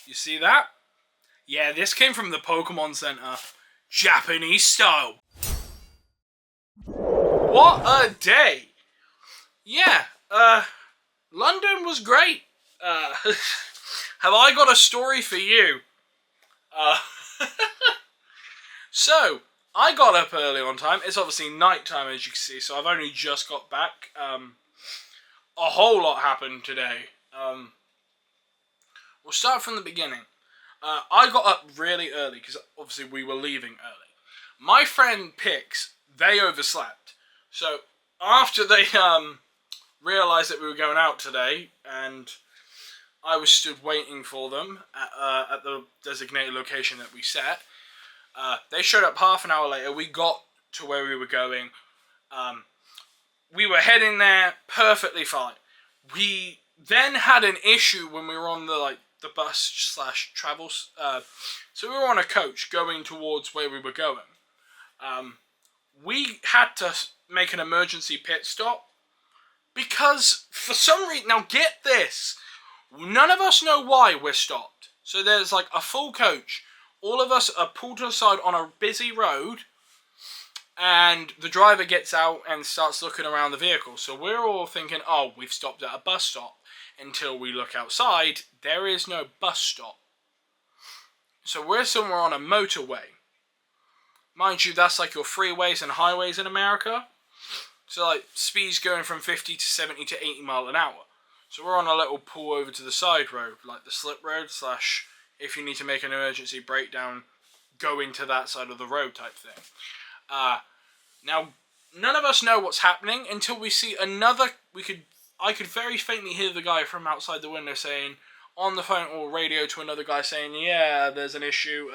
You see that? Yeah, this came from the Pokemon Center. Japanese style. What a day! Yeah, London was great. Have I got a story for you? So, I got up early on time. It's obviously night time, as you can see, so I've only just got back. A whole lot happened today. We'll start from the beginning. I got up really early, because obviously we were leaving early. My friend Pix, they overslept. So, after they realised that we were going out today, and I was stood waiting for them at the designated location that we set, they showed up half an hour later. We got to where we were going. We were heading there perfectly fine. We then had an issue when we were on the bus / travels. So we were on a coach going towards where we were going. We had to make an emergency pit stop because for some reason, now get this, none of us know why we're stopped. So there's like a full coach. All of us are pulled to the side on a busy road, and the driver gets out and starts looking around the vehicle. So we're all thinking, oh, we've stopped at a bus stop. Until we look outside, there is no bus stop. So we're somewhere on a motorway. Mind you, that's like your freeways and highways in America. So like speeds going from 50 to 70 to 80 mile an hour. So we're on a little pull over to the side road, like the slip road / if you need to make an emergency breakdown, go into that side of the road type thing. Now, none of us know what's happening until we see another. I could very faintly hear the guy from outside the window saying on the phone or radio to another guy saying, "Yeah, there's an issue.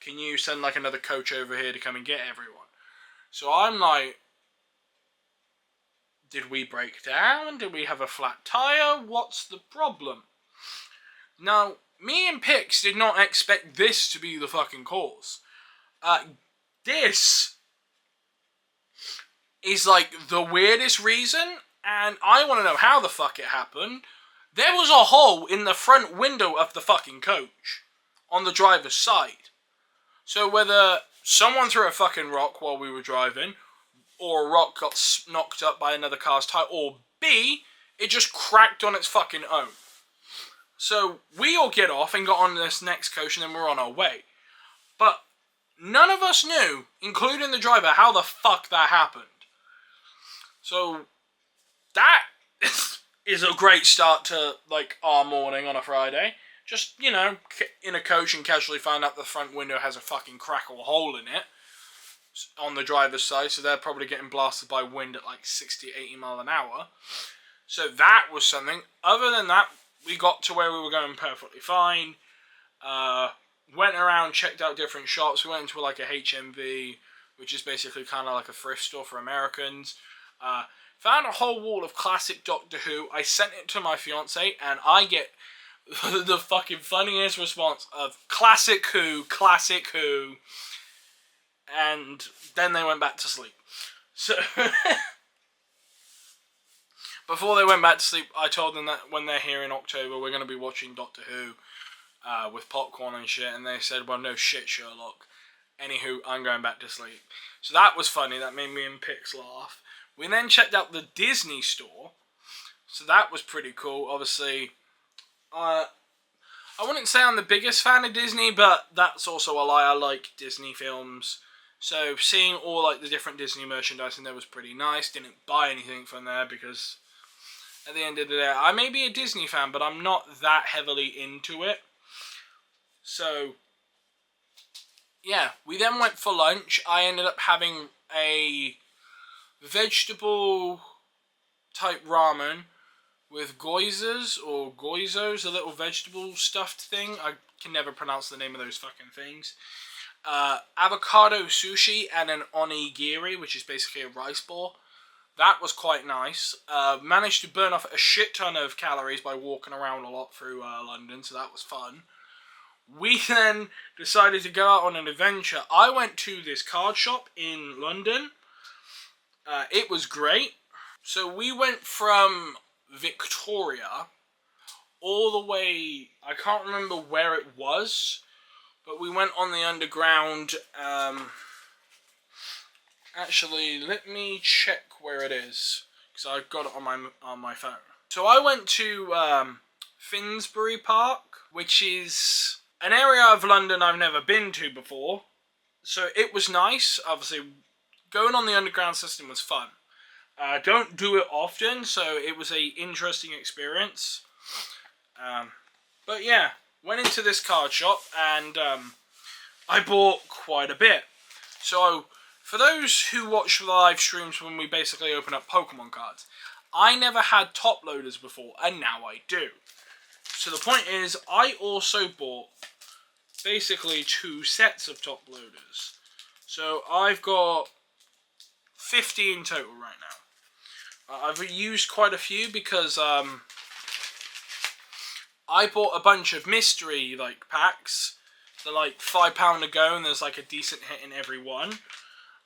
Can you send like another coach over here to come and get everyone?" So I'm like, did we break down? Did we have a flat tire? What's the problem? Now, me and Pix did not expect this to be the fucking cause. This is like the weirdest reason, and I want to know how the fuck it happened. There was a hole in the front window of the fucking coach on the driver's side. So whether someone threw a fucking rock while we were driving, or a rock got knocked up by another car's tire, or B, it just cracked on its fucking own. So we all get off and got on this next coach, and then we're on our way. But none of us knew, including the driver, how the fuck that happened. So that is a great start to like our morning on a Friday. Just, in a coach and casually find out the front window has a fucking crack or hole in it on the driver's side, so they're probably getting blasted by wind at like 60, 80 mile an hour. So that was something. Other than that, we got to where we were going perfectly fine. Went around, checked out different shops. We went into like a HMV, which is basically kind of like a thrift store for Americans. Found a whole wall of classic Doctor Who. I sent it to my fiance, and I get the fucking funniest response of classic Who. And then they went back to sleep. So before they went back to sleep, I told them that when they're here in October, we're going to be watching Doctor Who with popcorn and shit. And they said, well, no shit, Sherlock. Anywho, I'm going back to sleep. So that was funny. That made me and Pix laugh. We then checked out the Disney store. So that was pretty cool. Obviously, I wouldn't say I'm the biggest fan of Disney, but that's also a lie. I like Disney films. So seeing all like the different Disney merchandise in there was pretty nice. Didn't buy anything from there because at the end of the day, I may be a Disney fan, but I'm not that heavily into it. So yeah, we then went for lunch. I ended up having a vegetable type ramen with goizos or goizos, a little vegetable stuffed thing. I can never pronounce the name of those fucking things. Avocado sushi and an onigiri, which is basically a rice ball. That was quite nice. Managed to burn off a shit ton of calories by walking around a lot through London, so that was fun. We then decided to go out on an adventure. I went to this card shop in London. It was great. So we went from Victoria all the way, I can't remember where it was, but we went on the underground. Actually, let me check where it is, because I've got it on my phone. So I went to Finsbury Park, which is an area of London I've never been to before. So it was nice. Obviously, going on the underground system was fun. Don't do it often, so it was a interesting experience. But yeah, went into this card shop and I bought quite a bit. So for those who watch the live streams when we basically open up Pokemon cards, I never had top loaders before, and now I do. So the point is, I also bought basically 2 sets of top loaders. So I've got 50 in total right now. I've used quite a few because I bought a bunch of mystery packs. They're like £5 a go, and there's like a decent hit in every one.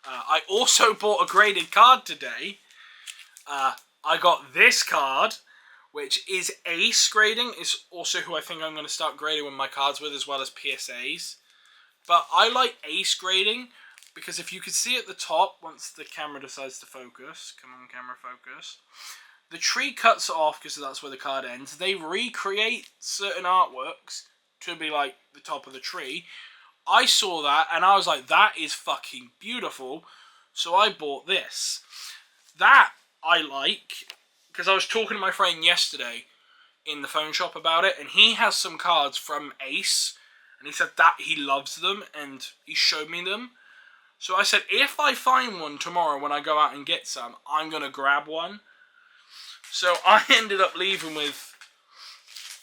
I also bought a graded card today. I got this card, which is Ace grading. It's also who I think I'm going to start grading with my cards with, as well as PSAs. But I like Ace grading because if you can see at the top, once the camera decides to focus, come on camera, focus, the tree cuts off because that's where the card ends. They recreate certain artworks to be like the top of the tree. I saw that and I was like, that is fucking beautiful. So I bought this. That I like because I was talking to my friend yesterday in the phone shop about it, and he has some cards from Ace, and he said that he loves them, and he showed me them. So I said, if I find one tomorrow when I go out and get some, I'm going to grab one. So I ended up leaving with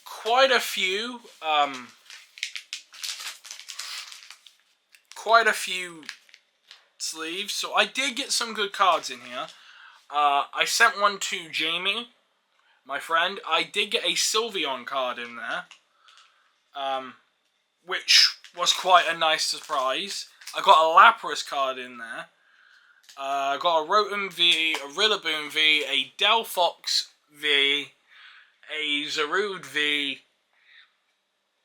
quite a few sleeves. So I did get some good cards in here. I sent one to Jamie, my friend. I did get a Sylveon card in there, which was quite a nice surprise. I got a Lapras card in there. I got a Rotom V, a Rillaboom V, a Delphox V, a Zarude V,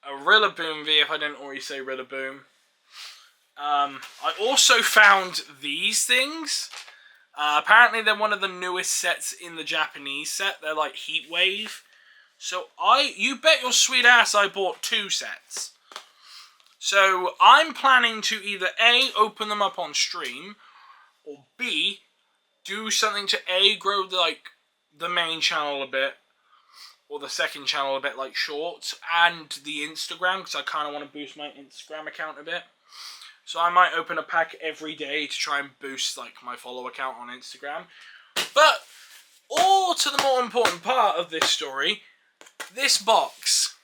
a Rillaboom V, if I didn't already say Rillaboom. I also found these things. Apparently they're one of the newest sets in the Japanese set. They're like Heat Wave. So you bet your sweet ass I bought 2 sets. So I'm planning to either A, open them up on stream, or B, do something to A, grow the main channel a bit, or the second channel a bit, like shorts, and the Instagram, because I kind of want to boost my Instagram account a bit. So I might open a pack every day to try and boost my follower count on Instagram. But all to the more important part of this story, this box.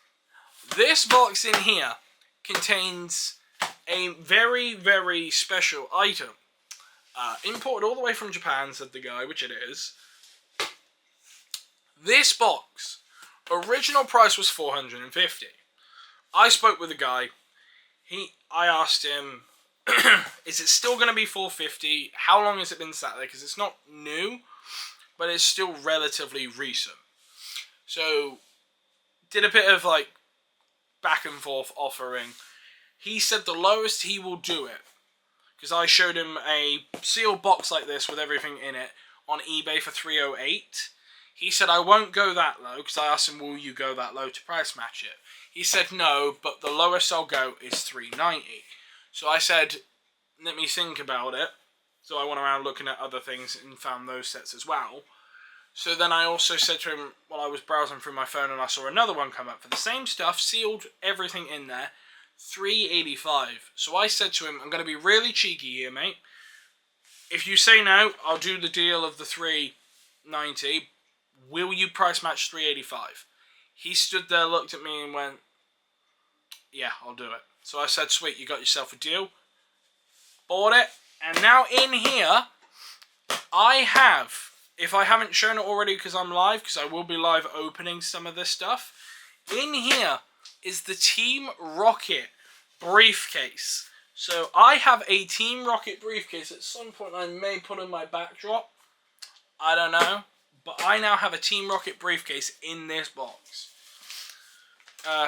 This box in here contains a very, very special item. Imported all the way from Japan, said the guy, which it is. This box, original price was $450. I spoke with the guy. I asked him, is it still going to be $450? How long has it been sat there? Because it's not new, but it's still relatively recent. So, did a bit of back and forth offering. He said the lowest he will do it, because I showed him a sealed box like this with everything in it on eBay for $308. He said, I won't go that low, because I asked him, will you go that low to price match it? He said no, but the lowest I'll go is $390. So I said, let me think about it. So I went around looking at other things and found those sets as well. So then I also said to him, while I was browsing through my phone and I saw another one come up for the same stuff, sealed, everything in there, $385. So I said to him, I'm going to be really cheeky here, mate. If you say no, I'll do the deal of the $390. Will you price match $385? He stood there, looked at me and went, yeah, I'll do it. So I said, sweet, you got yourself a deal. Bought it. And now in here, I have, if I haven't shown it already because I'm live, because I will be live opening some of this stuff, in here is the Team Rocket briefcase. So I have a Team Rocket briefcase. At some point I may put in my backdrop. I don't know. But I now have a Team Rocket briefcase in this box.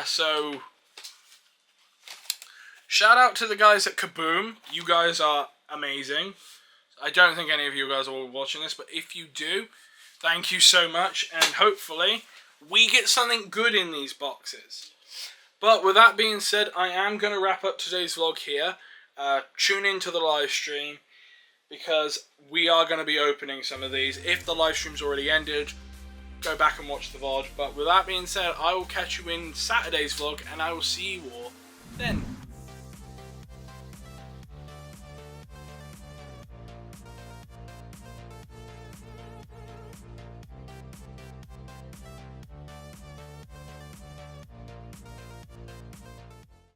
So shout out to the guys at Kaboom. You guys are amazing. I don't think any of you guys are watching this, but if you do, thank you so much, and hopefully we get something good in these boxes. But with that being said, I am going to wrap up today's vlog here. Tune into the live stream, because we are going to be opening some of these. If the live stream's already ended, go back and watch the VOD. But with that being said, I will catch you in Saturday's vlog, and I will see you all then.